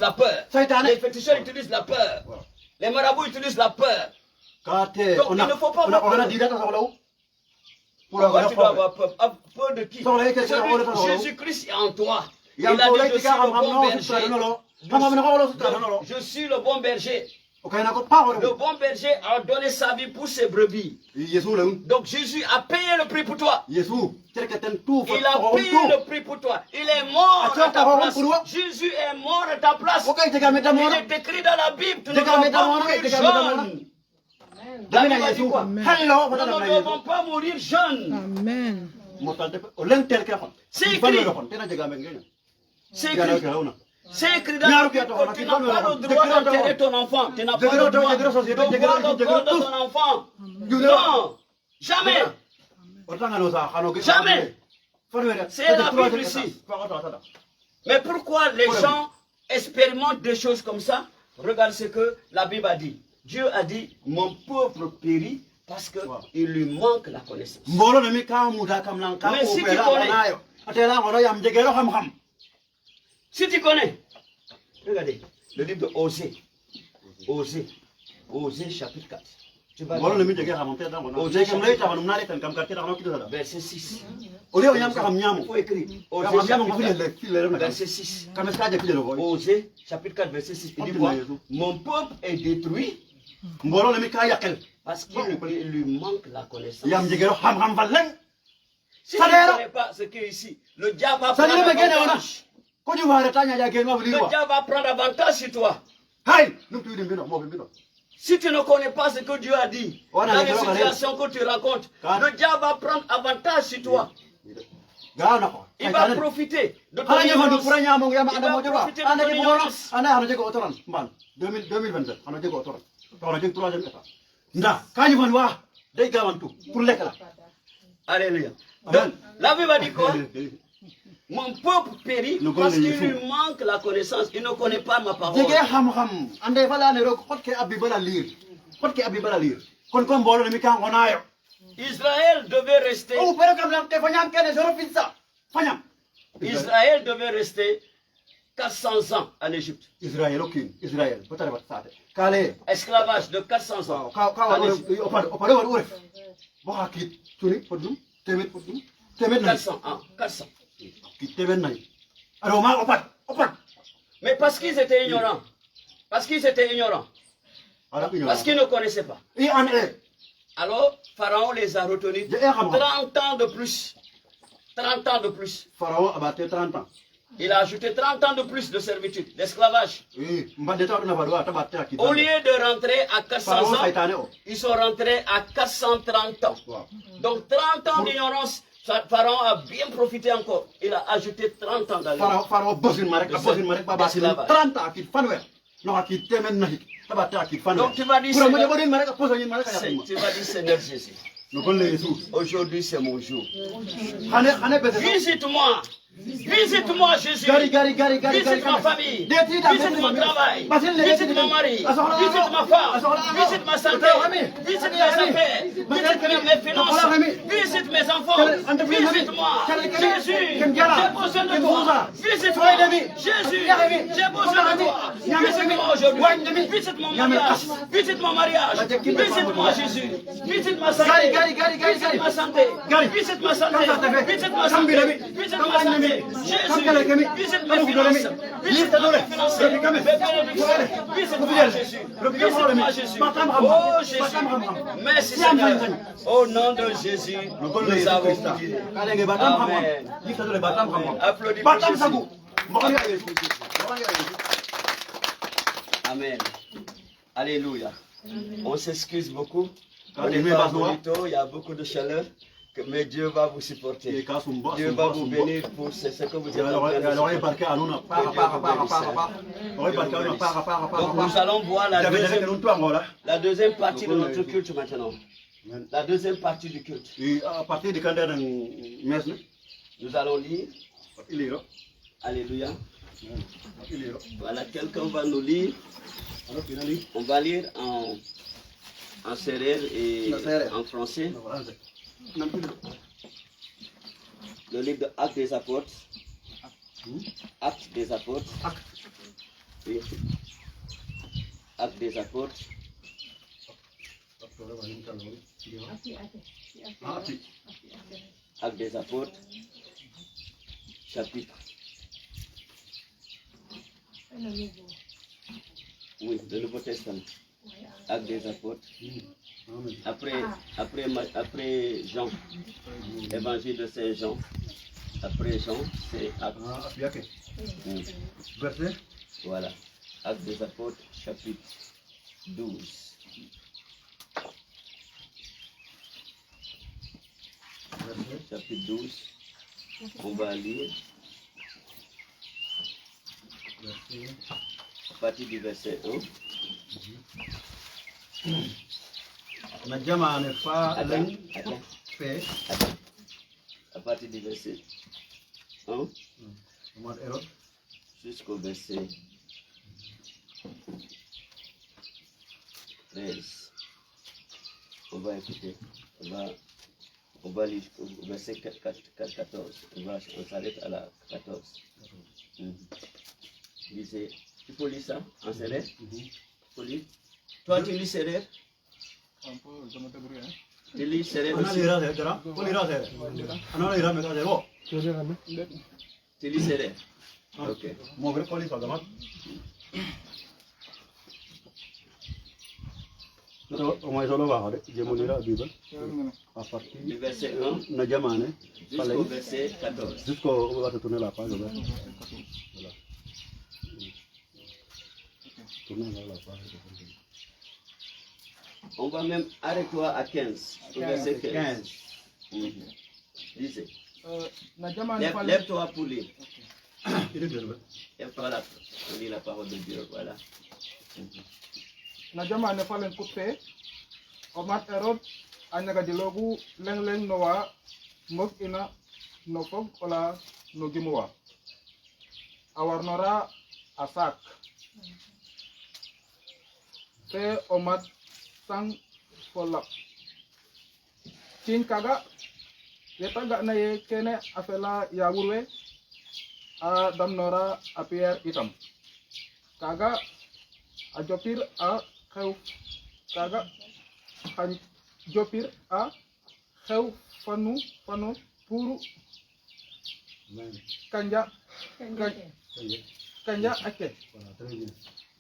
la peur. Les féticheurs utilisent la peur. Les marabouts utilisent la peur. Donc il ne faut pas avoir peur. Pourquoi tu dois avoir peur? Peur de qui? Jésus-Christ est en toi. Il a dit, je suis le bon berger. Je suis le bon berger. Le bon berger a donné sa vie pour ses brebis. Donc Jésus a payé le prix pour toi. Il a payé le prix pour toi. Il est mort à ta place. Jésus est mort à ta place. Il est écrit dans la Bible. Tu ne dois pas mourir jeune. La Bible a dit quoi? Nous ne devons pas mourir jeune. Amen. C'est écrit. C'est écrit. C'est écrit dans la Bible que tu n'as pas le droit d'enterrer ton enfant. Tu n'as pas le droit de voir le corps de ton enfant. Non, jamais. Jamais. C'est la Bible ici. Mais pourquoi les gens expérimentent des choses comme ça? Regarde ce que la Bible a dit. Dieu a dit, mon peuple périt parce qu'il lui manque la connaissance. Mais si tu connais, si tu connais, regardez, le livre de Osée, Osée chapitre 4. Tu vas lire. Osée chapitre 4, verset 6. Il faut écrire. Verset 6. Osée chapitre 4, verset 6. Il dit quoi? Mon peuple est détruit parce qu'il lui manque la connaissance. Si tu ne connais pas ce qui est ici, le diable va prendre avantage. Le diable va prendre avantage sur toi. Si tu ne connais pas ce que Dieu a dit, dans les situations que tu rencontres, le diable va prendre avantage sur toi. Il va profiter de ton ignorance. Il va profiter de ton ignorance. Alléluia. Donc, la Bible dit quoi? Mon peuple périt parce qu'il lui manque la connaissance. Il ne connaît pas ma parole. Israël devait rester. Israël devait rester 400 ans en Égypte. Esclavage de 400 ans en Égypte. 400 ans. 400. Mais parce qu'ils étaient ignorants. Parce qu'ils étaient ignorants. Parce qu'ils ne connaissaient pas. Alors, Pharaon les a retenus 30 ans de plus. 30 ans de plus. Il a ajouté 30 ans de plus de servitude, d'esclavage. Au lieu de rentrer à 400 ans, ils sont rentrés à 430 ans. Donc 30 ans d'ignorance. Pharaon a bien profité encore. Il a ajouté 30 ans d'esclavage. Donc tu vas dire, Seigneur Jésus, aujourd'hui c'est mon jour. Visite-moi. Visite-moi, Jésus. Visite ma famille. Visite mon travail. Visite mon mari. Visite ma femme. Visite ma santé. Visite mes affaires. Visite mes finances. Visite mes enfants. Visite-moi. Jésus, j'ai besoin de toi. Visite-moi. Jésus, j'ai besoin de toi. Visite-moi aujourd'hui. Visite mon mariage. Visite mon mariage. Visite-moi, Jésus. Visite ma santé. Visite ma santé. Visite ma santé. Visite ma santé. Visite ma santé. Jésus, visite mes finances. Visite mes finances. Visite-moi, Jésus. Visite-moi, Jésus. Oh, Jésus. Merci, Seigneur. Au nom de Jésus, nous avons dit. Amen. Applaudis pour Jésus. Amen. Alléluia. On s'excuse beaucoup. On n'est pas bonito, il y a beaucoup de chaleur. Mais Dieu va vous supporter. Dieu va vous bénir pour ce que vous êtes en train de supporter. Donc nous allons voir la deuxième partie de notre culte maintenant. La deuxième partie du culte. Nous allons lire. Alléluia. Voilà, quelqu'un va nous lire. On va lire en sérère et en français. Le livre de Actes des Apôtres. Actes des Apôtres. ici. Actes des apôtres. Actes des apôtres. Chapitre. Oui, le Nouveau Testament. Actes des apôtres. Après Jean, évangile de Saint Jean. Après Jean, c'est Actes. Verset. Voilà. Actes des apôtres, chapitre 12. Chapitre 12. On va lire. À partir du verset 1. À partir du verset 1 jusqu'au verset 13. On va écouter. On va lire au verset 14. On s'arrête à la 14. Lisez. Tu peux lire ça en sérère? Tu lire? Toi, tu lis sérère? Tu lis sérère aussi? Tu lis sérère? Ok. À partir Du verset 1 jusqu'au verset 14. Jusqu'au va tourner la page. On va même arrêter à 15. Au verset 15. Lisez. Lève-toi pour lire. Lève-toi là. On lit la parole de Dieu. Voilà. Na jamane falen kutte omat erod anyaga dilogu leng noa mok ina no fog ola no gimwa awarnora asak te omat sang folap chin kaga yetaga na ye kene afela yawurwe a damnora a Pierre itam kaga a jopir a xew kaga xan jopir a xew fanu puru kanja ake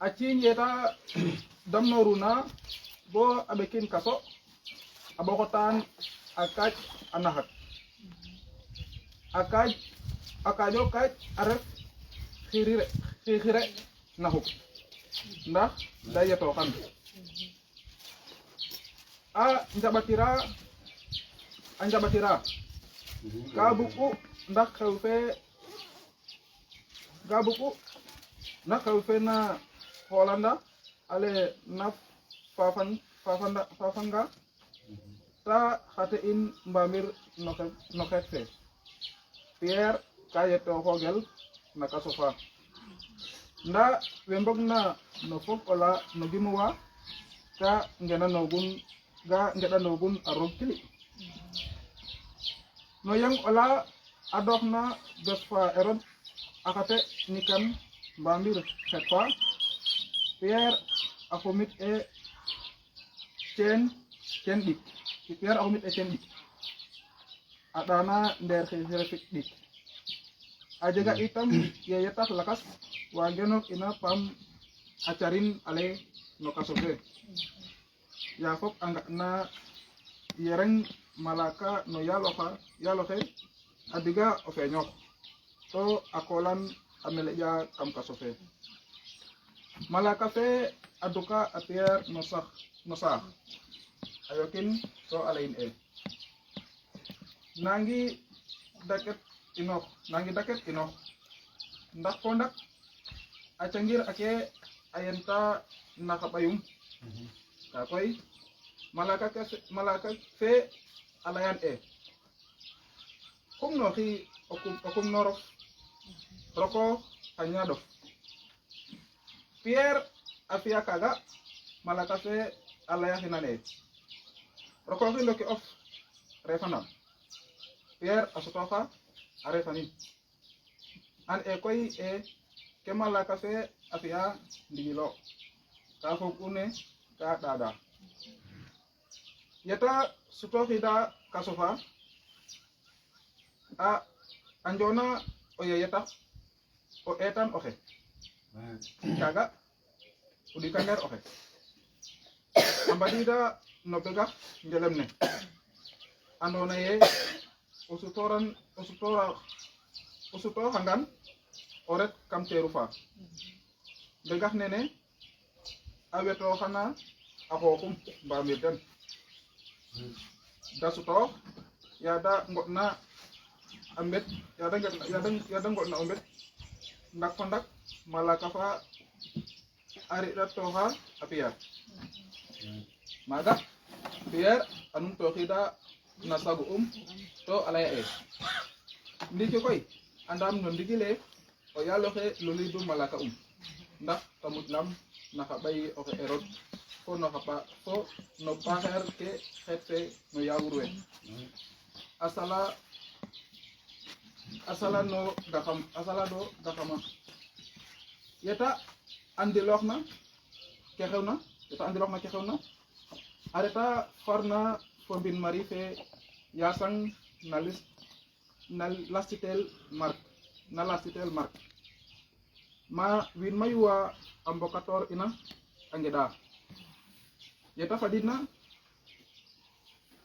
a ciin yeta damnoruna bo a ɓekin kaso a ɓoxotaan a kaaj a naxat a kaajo kaaj a ref xiixire naxuk ndax da yeto xam a njabatira ka buku ndax xew fe na Holanda ale na fafanga ta xate in mbamir no xeet fe Pierre ka yeto xogel na kaso fa nda we mbog na no fog ola no gimuwa ka ngeɗanogun a roog kili no yang ola a dox na bes fa erod a xate nikan mbamir xet fa Pierre a xumit e ceen ɗik Pierre a xumit e ceen ɗik a ɗana ndeer xixirefik ɗik a jega itam yeyetax lakas wagenok ina pam a carin ale no kaso fe ya fop a nga na yereng malaka no yaloxe a diga o feñox to a kolan a meleƴa kam kaso fe malaka fe a duka a Pierre no saax a yokin so a leyin e nangi daket inox ndax ko ndak a cangir ake a yenta na xa ɓayum ka koy malaka fe a leyan e kum noxi o kum norof roko a ñaɗof Pierre a fiya kaga malaka fe a leya xinane roko xiloki of refanam Pierre a sotoxa a refanin an e koy e ke malaka fe apia digilo ka fokune ka dada yata suto hida kasofa a anjona o yata o etan oke kaga udi kander oke ambadida no pega ngelemne andona ye usuto hangan oret kam terufa begah nene aweto khana akokum ba mirden da suto yada ngotna ambet yada ngotna ambet ndak pandak malakafa ari toha apia maga biar anum tohida nasagu to alaya ndike koy andam no ndigile o yaloxe lolidu malaka ndax tamut lam naxa bay oxe erod fo no xapa fo no paxer ke xete no yawurwe asala no daxam asala do daxama yeta andiloxna ke xewna areta farna fo mbin mari fe yasang na lastitel mark ma win mayuwa ambokator ina angeda yeta fadina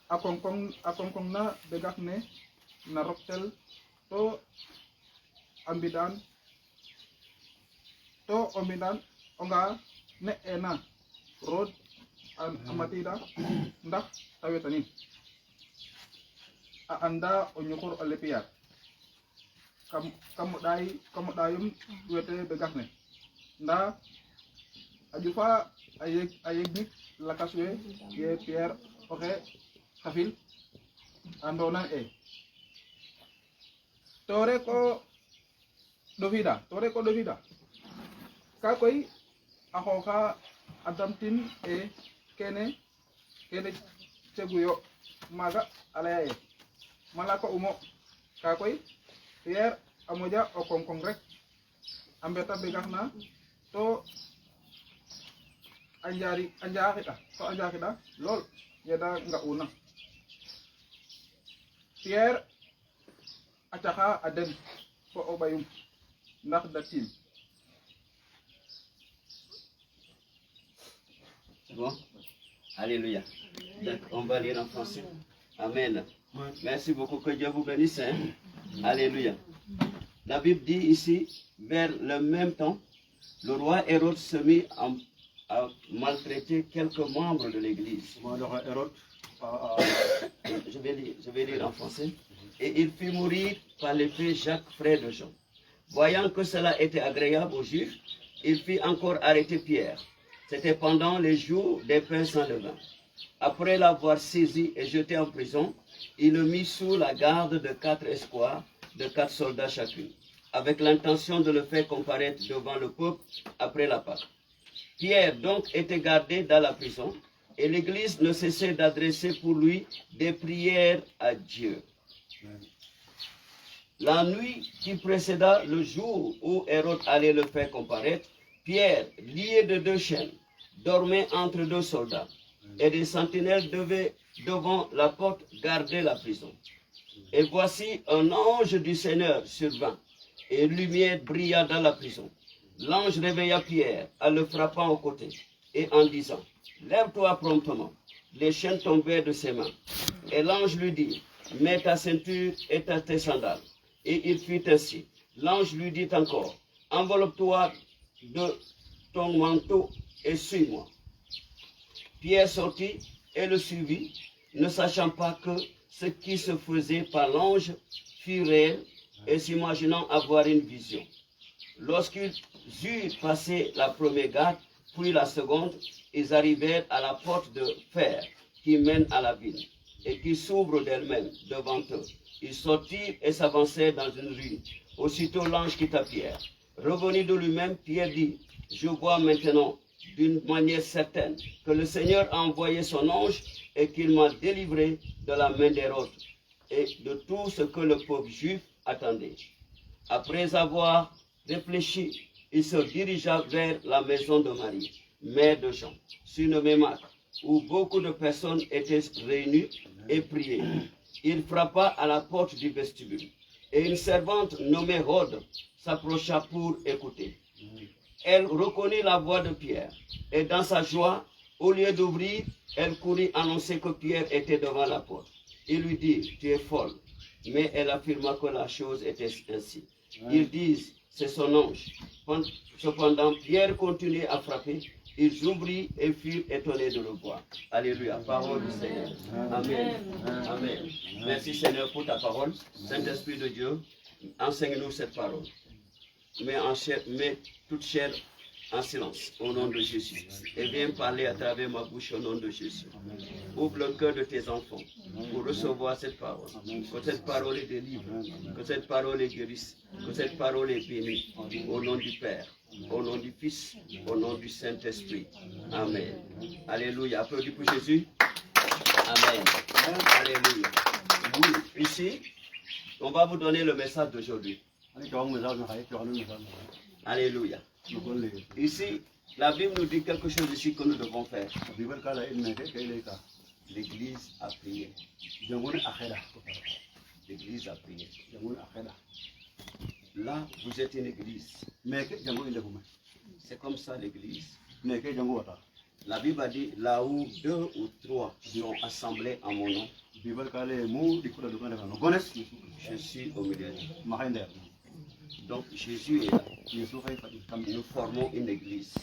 akongkong na begak ne na roktel to ambidan onga ne ena road amatida ndax tawetanin a anda o ñukur o lepiyar kam dayum wete begakne nda ajufa ayeg nit lakaswe ye pierre oxe xafil andona tore ko dovida ka koy a xoxa adamtin kene ceguyo maga alaya malaka umo ka koy Pierre amoja o kongkong rek ambeta begakna to anjaxida lol yeda nga una Pierre ataxa aden fo o bayum ndax datim Bon, alléluia. Donc, on va lire en français. Amen. Merci beaucoup, que Dieu vous bénisse. Hein? Alléluia. La Bible dit ici, vers le même temps, le roi Hérode se mit à maltraiter quelques membres de l'église. Je vais lire en français. Et il fit mourir par l'épée Jacques, frère de Jean. Voyant que cela était agréable aux Juifs, il fit encore arrêter Pierre. C'était pendant les jours des pains sans levain. Après l'avoir saisi et jeté en prison, il le mit sous la garde de 4 escouades, de 4 soldats chacune, avec l'intention de le faire comparaître devant le peuple après la Pâque. Pierre donc était gardé dans la prison, et l'Église ne cessait d'adresser pour lui des prières à Dieu. La nuit qui précéda le jour où Hérode allait le faire comparaître, Pierre, lié de 2 chaînes, dormait entre 2 soldats, et des sentinelles devaient, devant la porte, garder la prison. Et voici un ange du Seigneur survint, et une lumière brilla dans la prison. L'ange réveilla Pierre en le frappant au côté, et en disant, « Lève-toi promptement. » Les chaînes tombèrent de ses mains. Et l'ange lui dit, « Mets ta ceinture et tes sandales. » Et il fit ainsi. L'ange lui dit encore, « Enveloppe-toi de ton manteau et suis-moi. » Pierre sortit et le suivit, ne sachant pas que ce qui se faisait par l'ange fut réel et s'imaginant avoir une vision. Lorsqu'ils eurent passé la première garde, puis la seconde, ils arrivèrent à la porte de fer qui mène à la ville et qui s'ouvre d'elle-même devant eux. Ils sortirent et s'avancèrent dans une rue. Aussitôt l'ange quitta Pierre. Revenu de lui-même, Pierre dit, « Je vois maintenant d'une manière certaine que le Seigneur a envoyé son ange et qu'il m'a délivré de la main d'Hérode et de tout ce que le peuple juif attendait. » Après avoir réfléchi il se dirigea vers la maison de Marie, mère de Jean, surnommée Marc, où beaucoup de personnes étaient réunies et priaient. Il frappa à la porte du vestibule, et une servante nommée Rhoda s'approcha pour écouter. Elle reconnut la voix de Pierre, et dans sa joie, au lieu d'ouvrir, elle courut annoncer que Pierre était devant la porte. Il lui dit, tu es folle. Mais elle affirma que la chose était ainsi. Ils disent, c'est son ange. Cependant, Pierre continuait à frapper. Ils ouvrirent et furent étonnés de le voir. Alléluia. Parole du Seigneur. Amen. Amen. Merci Seigneur pour ta parole. Saint-Esprit de Dieu, enseigne-nous cette parole. Mets toute chair en silence au nom de Jésus. Et viens parler à travers ma bouche au nom de Jésus. Ouvre le cœur de tes enfants pour recevoir cette parole. Que cette parole est délivre. Que cette parole est guérisse. Que cette parole est bénie. Au nom du Père, au nom du Fils, au nom du Saint-Esprit. Amen. Alléluia. Applaudis pour Jésus. Amen. Alléluia. Oui, ici, on va vous donner le message d'aujourd'hui. Alléluia. Ici, la Bible nous dit quelque chose ici que nous devons faire. L'Église a prié. L'Église a prié. Là, vous êtes une église. C'est comme ça l'Église. La Bible a dit, là où 2 ou 3 sont assemblés en mon nom, je suis au milieu. Donc Jésus est là. Nous formons une église.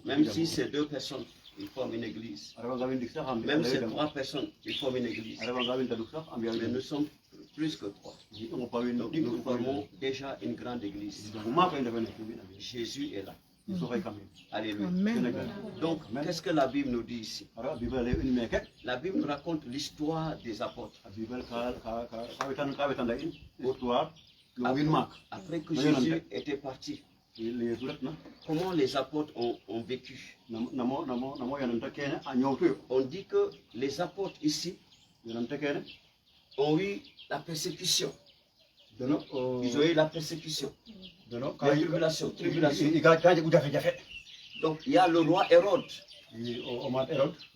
Même si c'est 2 personnes, ils forment une église. Même si c'est 3 personnes, ils forment une église. Mais nous sommes plus que 3. Donc nous formons déjà une grande église. Jésus est là. Alléluia. Donc, qu'est-ce que la Bible nous dit ici? La Bible nous raconte l'histoire des apôtres. Après que Jésus était parti, comment les apôtres ont vécu? On dit que les apôtres ici ont eu la persécution. Ils ont eu la persécution. La tribulation. Donc il y a le roi Hérode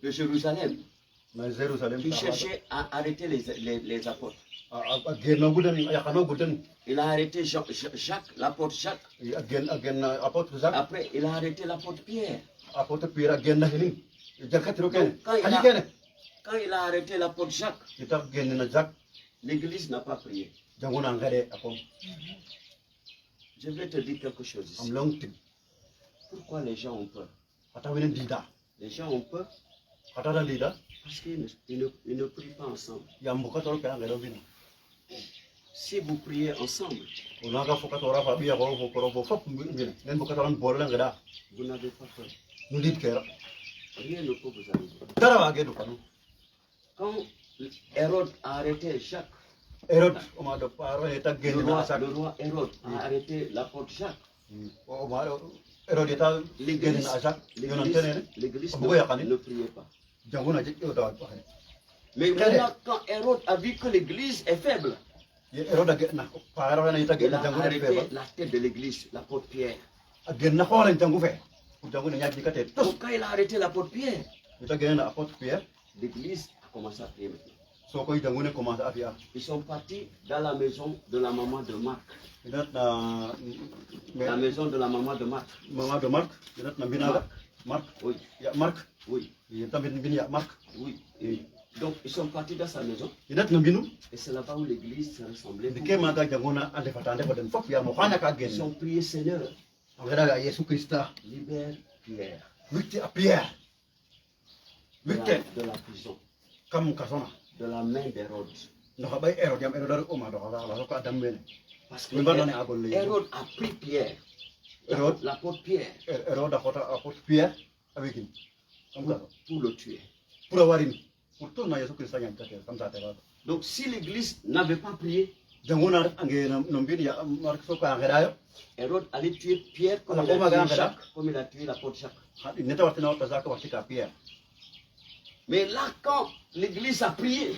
de Jérusalem qui cherchait à arrêter les apôtres. Il a arrêté Jacques, l'apôtre Jacques. Après, il a arrêté l'apôtre Pierre. Quand il a arrêté l'apôtre Jacques, l'Église n'a pas prié. Je vais te dire quelque chose ici. Pourquoi les gens ont peur? Les gens ont peur parce qu'ils ne prient pas ensemble. Si vous priez ensemble, vous n'avez pas peur. Rien ne peut vous arriver. Quand Hérode a arrêté Jacques, le roi Hérode a arrêté l'apôtre Jacques. L'église ne priait pas. Mais maintenant, quand Hérode a vu que l'église est faible, il a arrêté la tête de l'église, l'apôtre Pierre. Donc quand il a arrêté l'apôtre Pierre, l'église a commencé à prier maintenant. Ils sont partis dans la maison de la maman de Marc. La maison de la maman de Marc. Marc. Oui. Marc. Oui. Oui. Donc ils sont partis dans sa maison. Et c'est là-bas où l'église s'est rassemblée. Ils ont prié, Seigneur, libère Pierre de la prison, de la main d'Hérode. Parce que Hérode a pris Pierre, l'apôtre Pierre, pour le tuer. Donc si l'église n'avait pas prié, Hérode allait tuer Pierre comme il a tué Jacques, comme il a tué l'apôtre Jacques. Mais là, quand l'église a prié,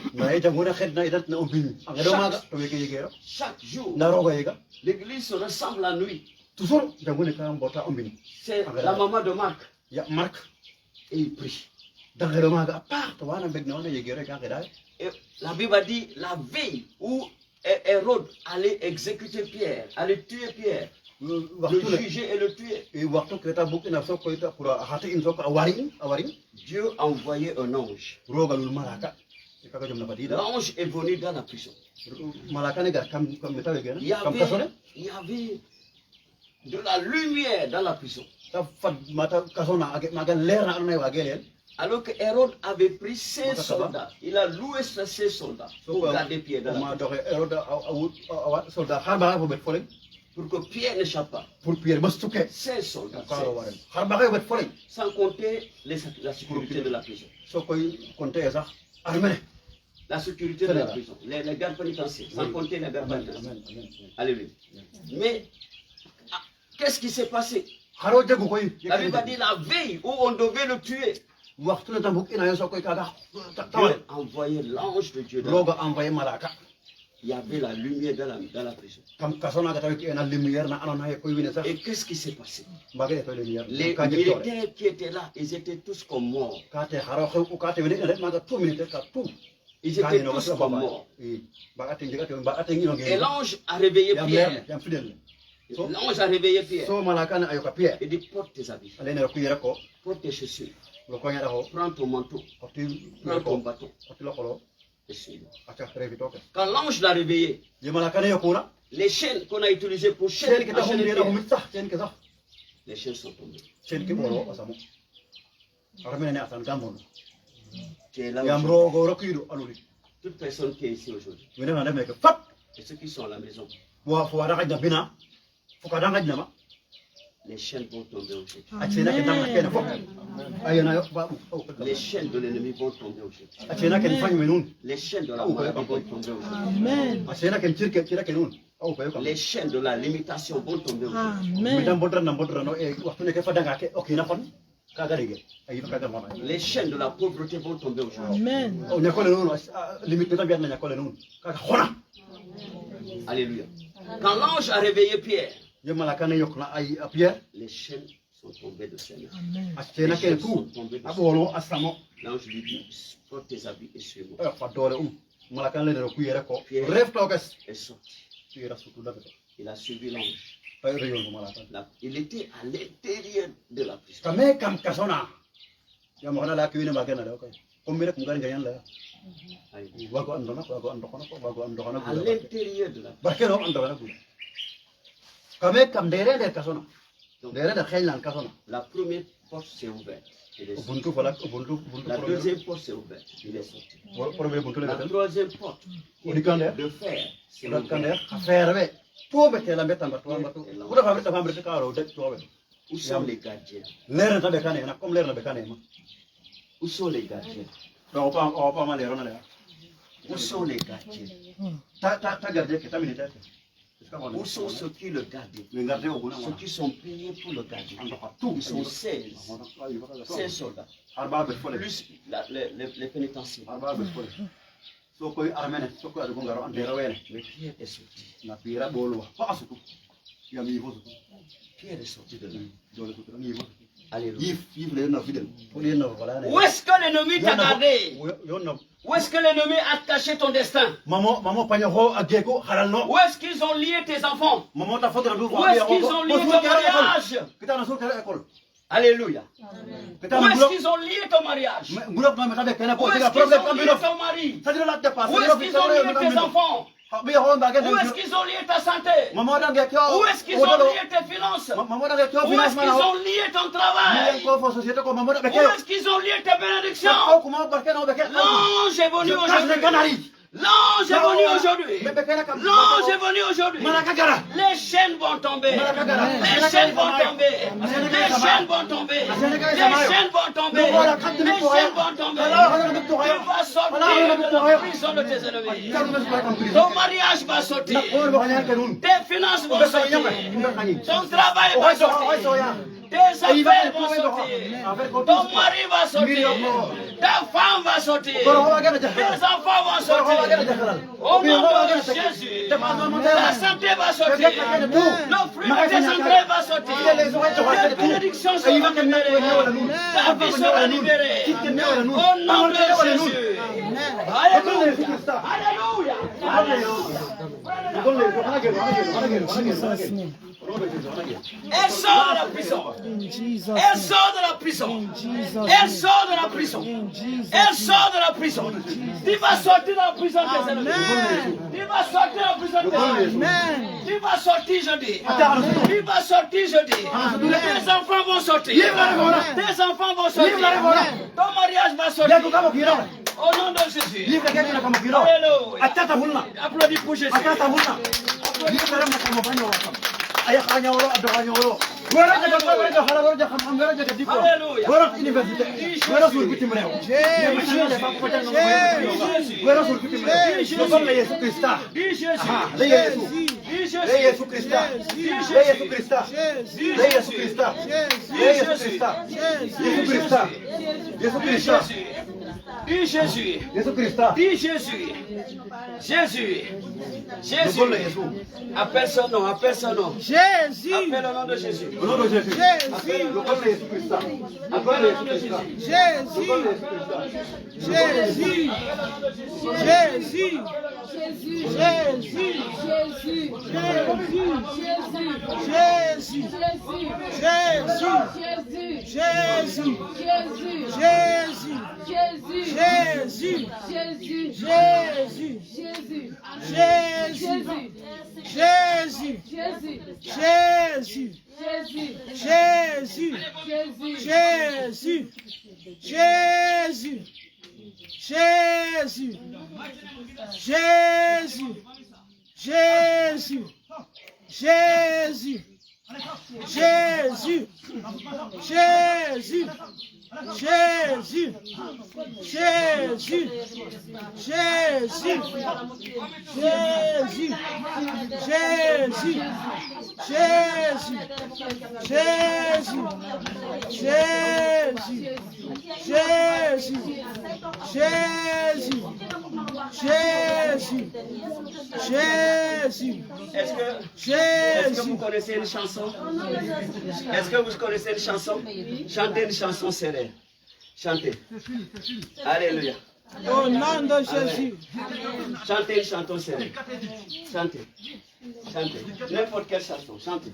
chaque jour, l'église se rassemble la nuit. toujours jangone ka mbota ombini C'est la maman de Marc. ya Marc Et il prie. dangere maga apart wana begna wana yegere ka geda Et la Bible a dit la veille où Hérode allait exécuter Pierre, allait tuer Pierre, le juger et le tuer. e waxtu kreta buk ina so ko ita pour hata in so ko awari Dieu a envoyé un ange. rogalul malaka e kaga jom na badida L'ange est venu dans la prison. malaka ne gar kam metawe gena Il y kam kasone avait de la lumière dans la prison. ta fad mata kasona age maga leer na anay wagelen Alors que Hérode avait pris ses soldats, il a loué ses soldats pour garder Pierre dans la ma prison. doxe eroda awat soldat harba ko bet foleng Pour que Pierre n'échappe pas. pour pierre bastuke Ses soldats. karo waren harba ko bet foleng Sans compter la sécurité de la prison. so koy konte sax armene La sécurité de la prison. Les gardes pénitentiaires. Sans compter les gardes amen pénitentiaires. amen Alléluia. Mais qu'est-ce qui s'est passé? haro jagu koy La Bible a dit la veille où on devait le tuer. waxtu na tambuk ina yo so koy kaga Dieu tawal a envoyé l'ange de Dieu. roga envoyé malaka Il y avait la lumière dans la prison. kam kasona ga tawi ena lumière na anona he koy wine sax Et qu'est-ce qui s'est passé? mbagale to lumière Les ka jek tore militaires qui étaient là, ils étaient tous comme morts. ka te haro xew ka te wine ene maga 2 minutes ka tout Ils étaient tous comme morts. baga te jega te baga te ngino Et ngi l'ange a réveillé yam Pierre. leer yam fidèle L'ange a réveillé Pierre. so malaka na ayoka pierre Il dit porte tes habits, alene ko yere ko porte tes chaussures, lo ko nyada ho prends ton manteau, oti prends ton ko bâton oti lo ko et suis-moi. acha revi to Quand l'ange l'a réveillé, ye malaka ne yokuna les chaînes qu'on a utilisées pour chen chaîner, ke ta hum enchaîner yeda Pierre, hum sax chen ke sax les chaînes sont tombées. chen ke bolo asamo armene ne asan gamon Tu es là yam aujourd'hui. rogo rokido aluri Toute personne qui est ici aujourd'hui, wine na dem ke fat et ceux qui sont à la maison, bo fo wada ga bina fo ka danga dama les chaînes vont tomber aujourd'hui. achena ke danga ke na fo ayena yo ba Les chaînes de l'ennemi vont tomber aujourd'hui. achena ke fanyu menun Les chaînes de la maladie vont tomber aujourd'hui. Amen. achena ke chira ke nun au ba yo Les chaînes de la limitation vont tomber aujourd'hui. Amen. midam bodra no e waxtu ne ke fa danga ke okina fon kaga dege ayi fa kaga mona Les chaînes de la pauvreté vont tomber aujourd'hui. Amen. o nyakole nun limite ta biat na nyakole nun kaga khona Alléluia. Quand l'ange a réveillé Pierre, ye malaka ne yokna ay a pierre les chaînes sont tombées de ses mains. Amen. achena ke tu abolo asamo L'ange lui dit, porte tes habits et suis-moi. fa dole malaka le ku yere ko ref to gas Et sorti. tu yera sutu daga Il a suivi l'ange. fa reyon malaka Il était à l'intérieur de la prison. kame kam kasona ya mo na la ki wina magana da ko kombe rek ngar ngayan la Alléluia. wago andona wago andokona ko wago andokona À l'intérieur de la prison. barke no andokona ko kame kam dere der kasona dere da khaylan kasona La première porte s'est ouverte. Il est sorti. ubuntu fala ubuntu La deuxième porte s'est ouverte. Il est sorti. premier ubuntu le La betel troisième porte Odikande? de fer s'est la ouverte. kander ferbe to be tela mbeta mbatu mbatu uda fa mbeta mbeta karo de to be Où sont les gardiens? lera ta be kane na comme lera be kane ma Où sont les gardiens? o pa ma lera na le Où sont les gardiens? ta garde ke ta minita Où sont ceux qui le gardent? le garde o bona Ceux qui sont payés pour le garder. ando ka tu Ils sont 16. 16 soldats. arba be fole Plus les pénitentiaires. arba be fole so koy armene so ko adu ngaro ande rawene Mais Pierre est sorti. na pira bolo pa asuku ya mi ho Pierre est sorti de là. dole tu mi ho Alléluia. yif le na fidel ko le na wala ne Où est-ce que l'ennemi t'a gardé? yo no Où est-ce que l'ennemi a caché ton destin? mamo panyo ho ageko halal no Où est-ce qu'ils ont lié tes enfants? mamo ta fodra du Où est-ce qu'ils ont lié ton mariage? kita na sulta école Alléluia. kita Où na est-ce qu'ils ont lié ton mariage? gulok na meta be kana Où ko est-ce tiga qu'ils problème ont am lié bino ton mari? sadira la dépasse Où est-ce qu'ils ont lié tes enfants? bi ho ba Où est-ce qu'ils ont lié ta santé? mamo da ngek yo Où est-ce qu'ils ont lié tes finances? mamo da ngek yo Où est-ce finance qu'ils mana ont lié ton ni travail? ko fo société ko mamo da be Où kyo est-ce qu'ils ont lié tes bénédictions? ko kuma barke no be kyo L'ange est venu aujourd'hui. canari L'ange est venu aujourd'hui. be be kana kam L'ange est venu aujourd'hui. malaka gara Les chaînes vont tomber. malaka gara Les chaînes vont tomber. Les chaînes vont tomber. chaînes vont tomber. Les chaînes vont tomber. Tu vas sortir de la prison de tes ennemis. Ton mariage va sortir. Tes finances vont sortir. Ton travail va sortir. Tes affaires vont sortir. Ton mari va sortir. Ta femme va sortir. Tes enfants vont sortir. Au nom de Jésus, la santé va sortir. Le fruit de tes entrailles va sortir. Les bénédictions seront libérées. Ta vie sera libérée. Au nom de Jésus. Alléluia. Elle sort de la prison. Elle sort de la prison. Elle sort de la prison. Elle sort de la prison. Tu vas sortir de la prison des ennemis. Tu vas sortir de la prison des ennemis. Tu vas sortir jeudi. Tu vas sortir jeudi. Tes enfants vont sortir. Tes enfants vont sortir. Ton mariage va sortir. Au nom de Jésus. Alléluia. Applaudis pour Jésus. Dis Jésus. Dis Jésus. Jésus. Jésus. Appelle son nom. Appelle son nom. Jésus. Appelle le nom de Jésus. Jésus. Appelle le nom de Jésus. Jésus. Jésus. Jésus, Jésus. Jésus, Jésus. Jésus, Jésus. Jésus, Jésus. Jésus, Jésus. Jésus, Jésus. Jésus, Jésus. Jésus, Jésus. Jésus, Jésus. Jésus, Jésus. Jésus. Jésus. Jésus. Jésus. Jésus. Jésus. Jésus. Jésus. Jésus. Jésus. Jésus. Jésus. Jésus. Jésus. Jésus. Jésus. Jésus. Jésus. Est-ce que vous connaissez une chanson? Est-ce que vous connaissez une chanson? Chantez une chanson serrée. Chantez. Alléluia. Au nom de Jésus. Chantez une chanson serrée. Chantez. Chantez. N'importe quelle chanson. Chantez.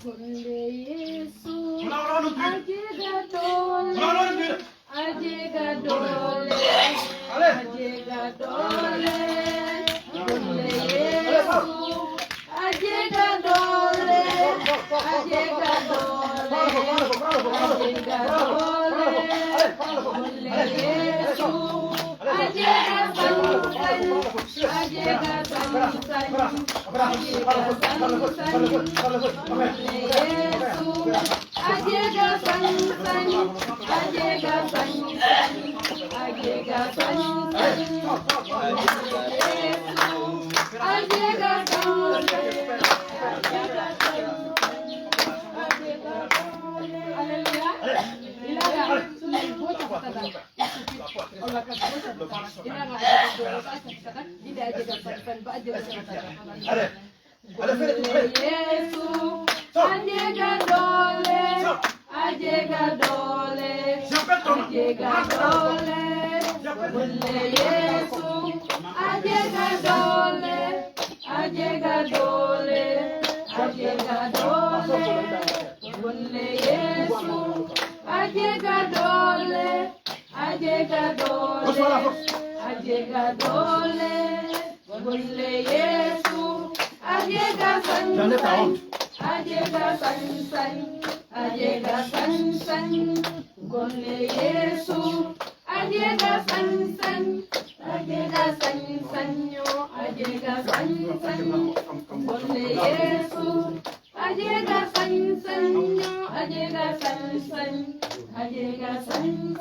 Ajega sang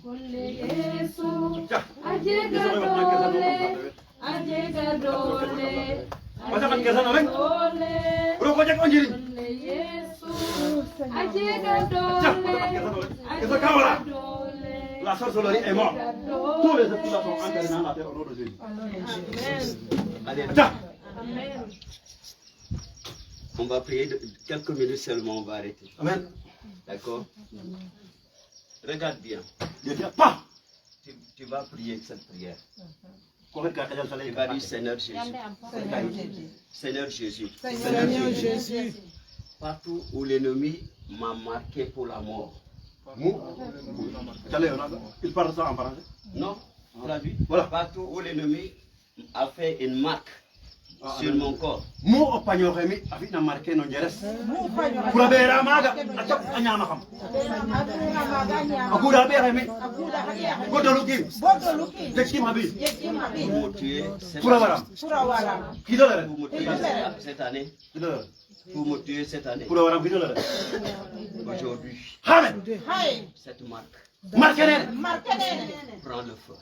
golle Yesu ajega dole ajega dole golle Yesu ajega dole La sorcellerie est morte. Tous les esprits sont enterrés dans la terre au nom de Jésus. Allez, Amen. on va prier quelques minutes seulement, on va arrêter. Amen. D'accord? Regarde bien. Pas. Tu vas prier cette prière. Tu Tu vas dire Seigneur Jésus. Seigneur Jésus. Seigneur Jésus. Partout où l'ennemi m'a marqué pour la mort. Il parle ça en français. Non? Traduit. Voilà. Partout où l'ennemi a fait une marque sur mon corps. Mo opagnoremi afina marqué non jeres. Kula bera maga atop anyama xam. Akuda beremi. Godoluki. Jekim habi. Pour me tuer cette Kula baram. Kidolere. Pour me tuer cette année. Kidolere. Pour me tuer cette année. Kula baram kidolere. Aujourd'hui, Amen. cette marque Marquene. prend le feu.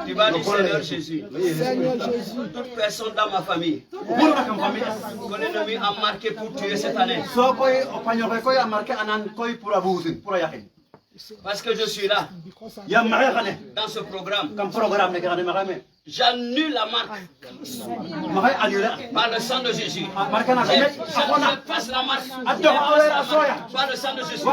Tu vas dire Seigneur Jésus. Toute personne dans ma famille que l'ennemi a marqué pour tuer cette année. Parce que je suis là dans ce programme. J'annule la marque par le sang de Jésus. Je passe la marque par le sang de Jésus.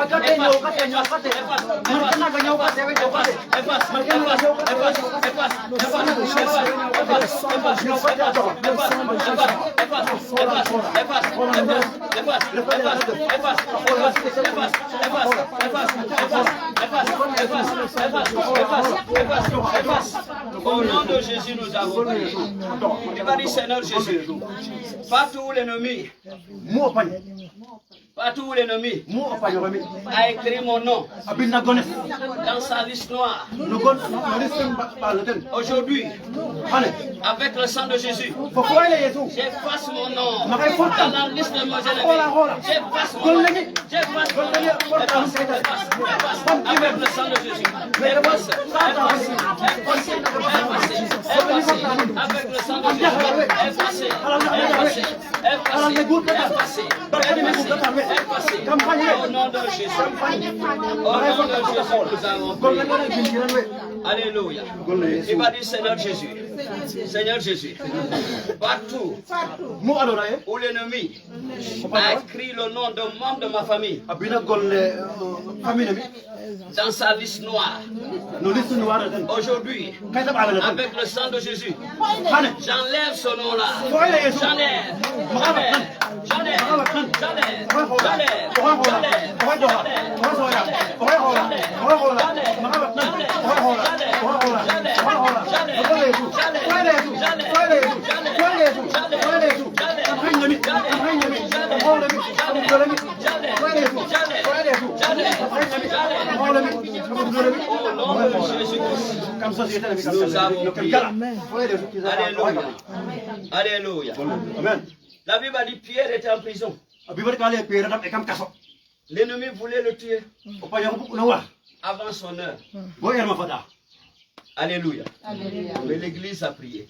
Au nom de Jésus, nous avons prié. Il va dire Seigneur Jésus, partout où l'ennemi a écrit mon nom dans sa liste noire. Aujourd'hui, avec le sang de Jésus, j'efface mon nom dans la liste de mes ennemis. J'efface mon nom. J'efface mon nom. Avec le sang de Jésus. Efface. Avec le sang de Jésus. Au nom de Jésus. Au nom de Jésus, nous avons prié. Alléluia. Il va dire Seigneur Jésus. Seigneur Jésus. Partout où l'ennemi a écrit le nom de membres de ma famille dans sa liste noire. Aujourd'hui, avec le sang de Jésus, j'enlève ce nom-là. Nous avons prié. Alléluia. Alléluia. La Bible a dit Pierre était en prison. L'ennemi voulait le tuer avant son heure. Alléluia. Mais l'église a prié.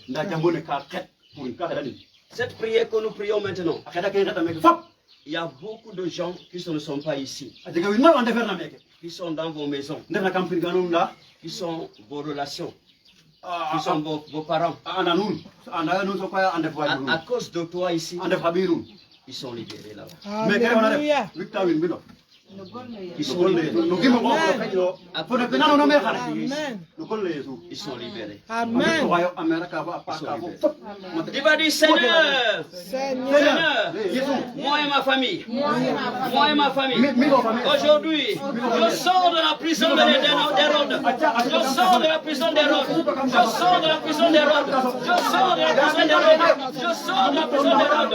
Cette prière que nous prions maintenant, il y a beaucoup de gens qui ne sont pas ici, qui sont dans vos maisons, qui sont vos relations, qui sont vos parents. À cause de toi ici, ils sont libérés là-bas. Alléluia. Ils sont libérés. Ils sont libérés. Amen. Il va dire Seigneur, Seigneur, moi et ma famille, aujourd'hui, je sors de la prison d'Hérode. Je sors de la prison d'Hérode. Je sors de la prison d'Hérode. Je sors de la prison d'Hérode. Je sors de la prison d'Hérode.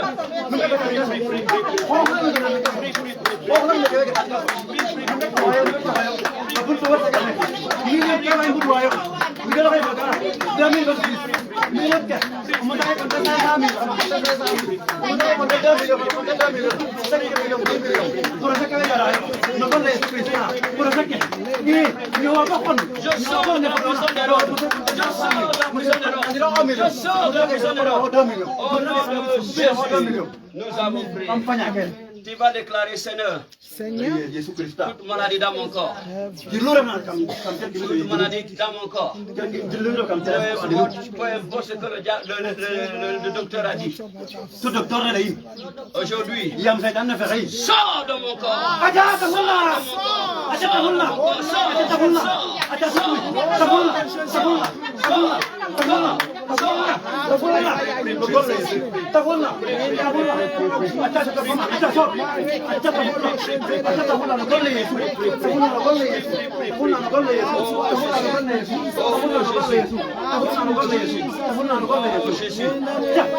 Nous avons prié. Tu vas déclarer, Seigneur, toute maladie dans mon corps, toute maladie dans mon corps, peu importe ce que le docteur a dit, aujourd'hui, sors de mon corps,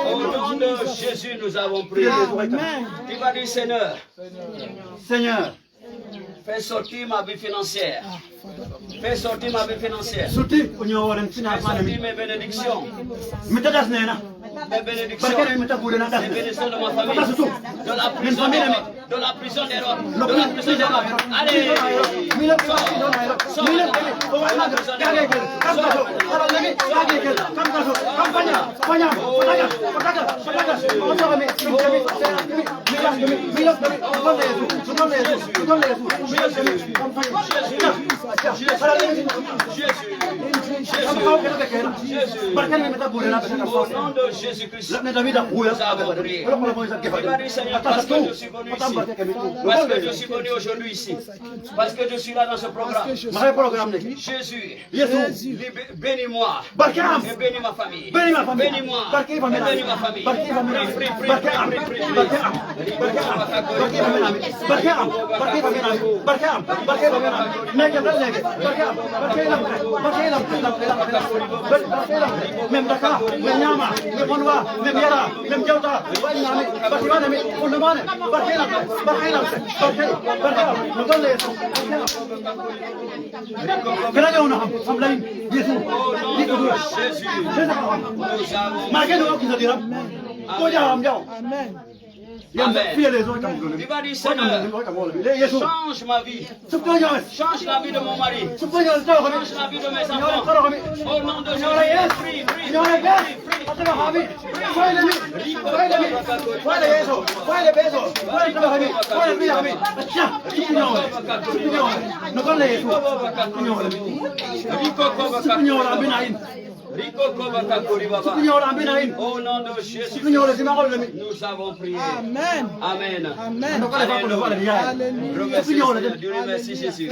au nom de Jésus, nous avons prié. Tu vas dire, Seigneur, fais sortir ma vie financière. Fais sortir ma vie financière. Fais sortir mes bénédictions. Mes bénédictions. Les bénédictions de ma famille. De la prison d'Hérode. De la prison d'Hérode. Allez, sors de la prison d'Hérode. Au nom de Jésus-Christ, nous avons prié. Seigneur, parce que je suis venu ici, parce que je suis venu aujourd'hui ici, parce que je suis là dans ce programme. Jésus, bénis-moi et bénis ma famille. Bénis-moi et bénis ma famille. Amen. Il va dire, Seigneur, change ma vie. Change la vie de mon mari. Change la vie de mes enfants. Au nom de Jésus, prie. Au nom de Jésus, nous avons prié. Amen. Amen. Amen. Dieu remercie Jésus.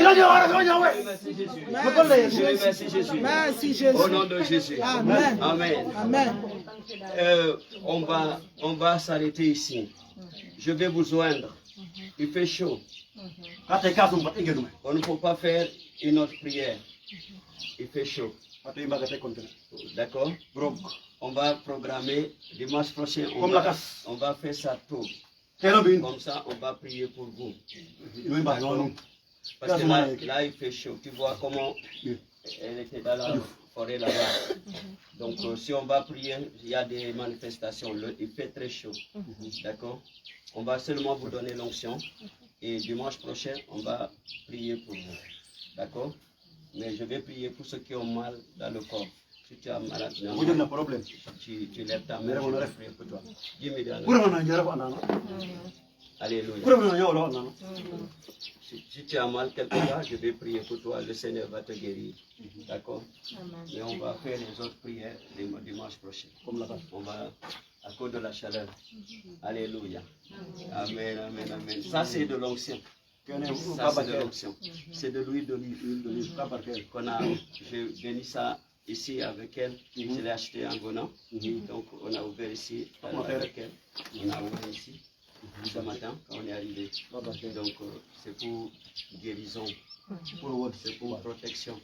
Merci Jésus. Au nom de Jésus. Amen. Amen. Amen. On va s'arrêter ici. Je vais vous joindre. Il fait chaud. On ne peut pas faire une autre prière. Il fait chaud. D'accord? On va programmer dimanche prochain. On va faire ça tôt. Comme ça, on va prier pour vous. Parce que là, il fait chaud. Tu vois comment elle était dans la forêt là-bas. Donc, si on va prier, il y a des manifestations. Il fait très chaud. D'accord? On va seulement vous donner l'onction. Et dimanche prochain, on va prier pour vous. D'accord? Mais je vais prier pour ceux qui ont mal dans le corps. Si tu as mal, tu lèves ta main, je vais prier pour toi. Dis-moi alléluia. Si tu as mal quelque part, je vais prier pour toi. Le Seigneur va te guérir. D'accord? Et on va faire les autres prières dimanche prochain. On va, à cause de la chaleur. Alléluia. Amen, amen, amen. Ça, c'est de l'onction. Ça, c'est de l'onction. C'est de l'huile d'olive. Qu'on a, j'ai béni ça ici avec elle. Je l'ai acheté en venant. Donc, on a ouvert ici avec elle. On a ouvert ici ce matin quand on est arrivé. Donc, c'est pour guérison. C'est pour protection.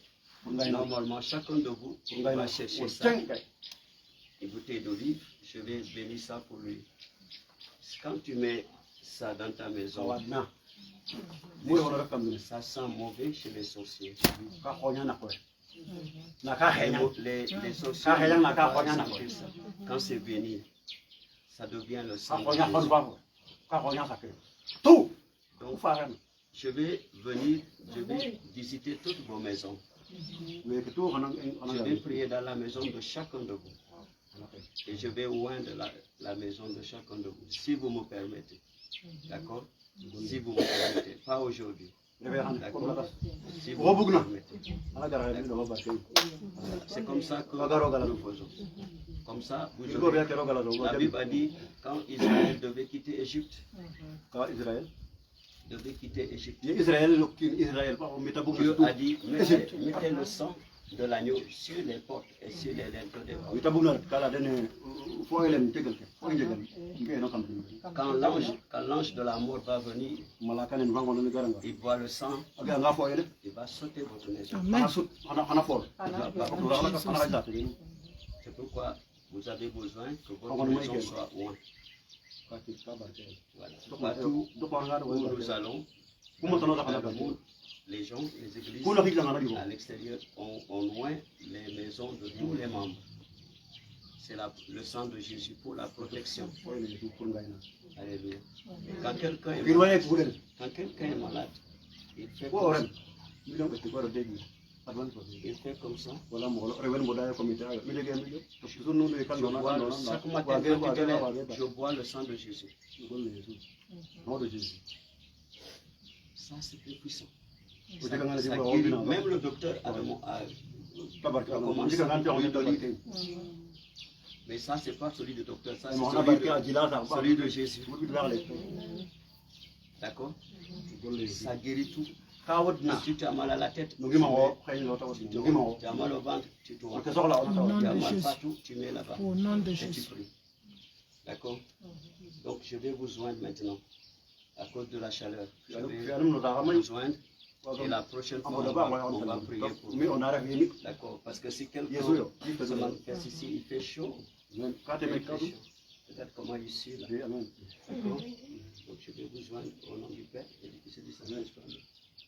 Normalement, chacun de vous va chercher ça. Une bouteille d'olive, je vais bénir ça pour lui. Quand tu mets ça dans ta maison, ça sent mauvais chez les sorciers. Les sorciers, quand c'est béni, ça devient le sang de Jésus. Donc, je vais venir, je vais visiter toutes vos maisons. Je vais prier dans la maison de chacun de vous. Et je vais oindre la maison de chacun de vous, si vous me permettez. D'accord? Si vous me permettez. Pas aujourd'hui. D'accord? Si vous me permettez. C'est comme ça que nous faisons. Comme ça, vous la Bible a dit, quand Israël devait quitter Égypte, Dieu a dit, mettez le sang de l'agneau sur les portes et sur les linteaux des portes. Quand l'ange de la mort va venir, il voit le sang, il va sauter votre maison. C'est pourquoi vous avez besoin que votre maison soit ointe. Voilà. Partout où nous allons, les gens, les églises à l'extérieur, on loin les maisons de tous les membres. C'est le sang de Jésus pour la protection. Alléluia. Quand quelqu'un est malade, il fait comme ça. Il fait comme ça. Chaque matin, je bois le sang de Jésus. Ça, c'est très puissant. Ça guérit. Même le docteur a commencé à dire. Mais ça, c'est pas celui du docteur, ça, c'est celui de Jésus. D'accord? Ça guérit tout. Si tu as mal à la tête, tu as mal au ventre, tu te vois. Tu as mal partout, tu mets là-bas. Au nom de Et tu Jésus. pries. D'accord? Donc, je vais vous joindre maintenant. À cause de la chaleur. Je vais vous joindre. Et la prochaine fois, on va prier pour vous. D'accord? Parce que si quelqu'un se manifeste ici, il fait chaud. Peut-être comment ici, là. D'accord? Donc, je vais vous joindre au nom du Père et du Fils et du Saint-Esprit.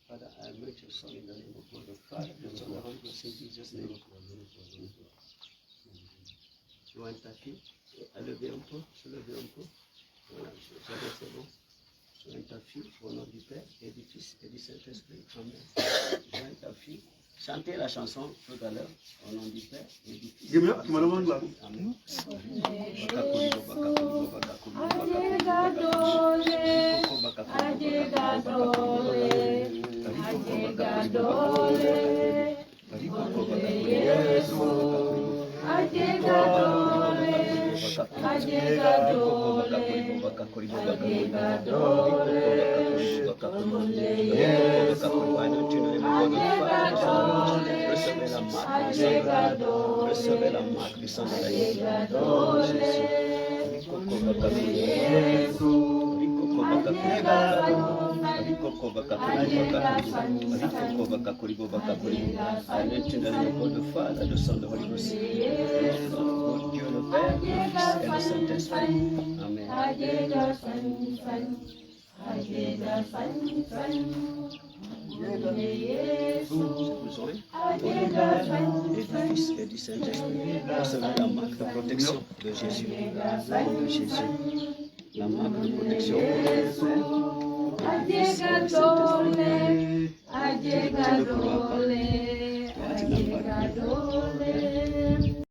Father, I make your son in the name of God the Father, the Son, and the Holy Ghost in Jesus' name. Joins ta fille, à lever un peu, se lever un peu. Voilà, c'est bon. Joins ta fille au nom du Père et du Fils et du Saint-Esprit. Amen. Joins ta fille. Chantez la chanson tout à l'heure au nom du Père et du Fils. Amen. Recevez la marque du sang de Dieu le Père, le Fils et le Saint-Esprit. Amen. Et du Fils et du Saint-Esprit, recevez la marque de protection de Jésus. La marque de protection de Jésus. Tu ne pourras pas. Tu n'as pas